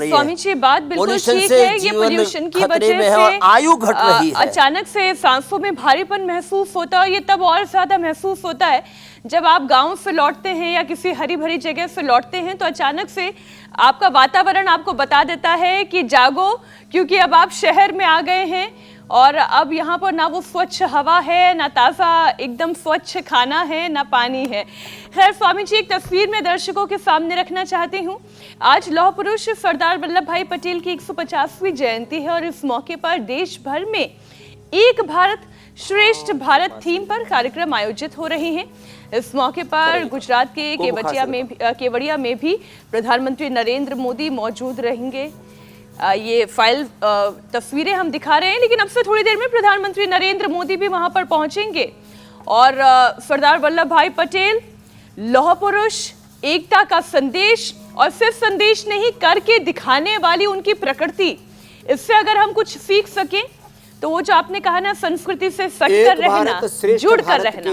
रही है। स्वामी जी बात बिल्कुल पोल्यूशन ठीक से है। ये जीवन पोल्यूशन की खतरे वजह में है और से आयु घट रही है। अचानक से सांसों में भारीपन महसूस होता है। ये तब और ज्यादा महसूस होता है जब आप गांव से लौटते हैं या किसी हरी भरी जगह से लौटते हैं, तो अचानक से आपका वातावरण आपको बता देता है कि जागो, क्योंकि अब आप शहर में आ गए हैं और अब यहाँ पर ना वो स्वच्छ हवा है, ना ताज़ा एकदम स्वच्छ खाना है, ना पानी है। खैर स्वामी जी, एक तस्वीर में दर्शकों के सामने रखना चाहती हूँ। आज लौह पुरुष सरदार वल्लभ भाई पटेल की 150वीं जयंती है और इस मौके पर देश भर में एक भारत श्रेष्ठ भारत थीम पर कार्यक्रम आयोजित हो रहे हैं। इस मौके पर गुजरात के केवड़िया में भी प्रधानमंत्री नरेंद्र मोदी मौजूद रहेंगे। ये फाइल तस्वीरें हम दिखा रहे हैं, लेकिन अब से थोड़ी देर में प्रधानमंत्री नरेंद्र मोदी भी वहां पर पहुंचेंगे और सरदार वल्लभ भाई पटेल, लौह पुरुष, एकता का संदेश और सिर्फ संदेश नहीं, करके दिखाने वाली उनकी प्रकृति, इससे अगर हम कुछ सीख सकें तो वो जो आपने कहा ना, संस्कृति से सट कर रहना, जुड़ कर रहना।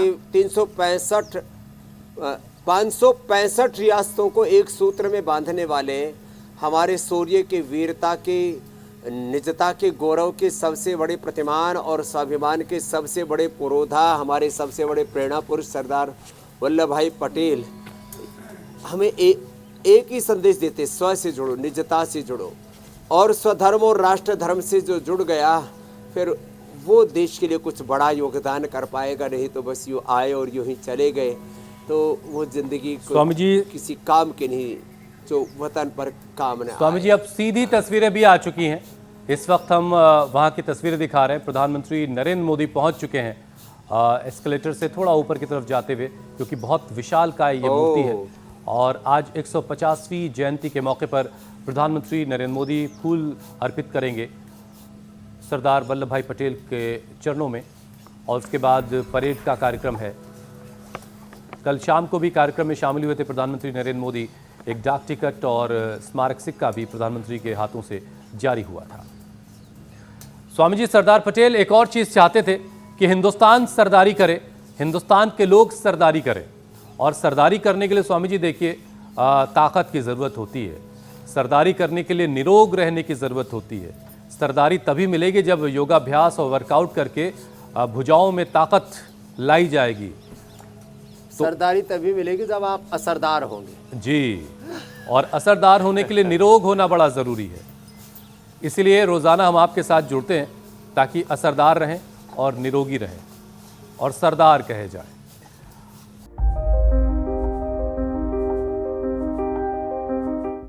565 रियासतों को एक सूत्र में बांधने वाले हमारे सूर्य के वीरता के, निजता के, गौरव के सबसे बड़े प्रतिमान और स्वाभिमान के सबसे बड़े पुरोधा, हमारे सबसे बड़े प्रेरणा पुरुष सरदार वल्लभ भाई पटेल हमें एक ही संदेश देते, स्व से जुड़ो, निजता से जुड़ो। और स्वधर्म और राष्ट्र धर्म से जो जुड़ गया, फिर वो देश के लिए कुछ बड़ा योगदान कर पाएगा। नहीं तो बस यूँ आए और यूँ ही चले गए, तो वो जिंदगी स्वामी जी किसी काम के नहीं, जो वतन पर काम न आए। स्वामी जी, अब सीधी तस्वीरें भी आ चुकी हैं। इस वक्त हम वहाँ की तस्वीरें दिखा रहे हैं। प्रधानमंत्री नरेंद्र मोदी पहुँच चुके हैं एस्केलेटर से थोड़ा ऊपर की तरफ जाते हुए, क्योंकि बहुत विशालकाय ये मूर्ति है। और आज 150वीं जयंती के मौके पर प्रधानमंत्री नरेंद्र मोदी फूल अर्पित करेंगे सरदार वल्लभ भाई पटेल के चरणों में, और उसके बाद परेड का कार्यक्रम है। कल शाम को भी कार्यक्रम में शामिल हुए थे प्रधानमंत्री नरेंद्र मोदी। एक डाक टिकट और स्मारक सिक्का भी प्रधानमंत्री के हाथों से जारी हुआ था। स्वामी जी, सरदार पटेल एक और चीज़ चाहते थे कि हिंदुस्तान सरदारी करे, हिंदुस्तान के लोग सरदारी करें। और सरदारी करने के लिए स्वामी जी देखिए, ताकत की ज़रूरत होती है। सरदारी करने के लिए निरोग रहने की ज़रूरत होती है। सरदारी तभी मिलेगी जब योगाभ्यास और वर्कआउट करके भुजाओं में ताकत लाई जाएगी। सरदारी तभी मिलेगी जब आप असरदार होंगे जी, और असरदार होने के लिए निरोग होना बड़ा ज़रूरी है। इसीलिए रोज़ाना हम आपके साथ जुड़ते हैं ताकि असरदार रहें और निरोगी रहें और सरदार कहे जाएं।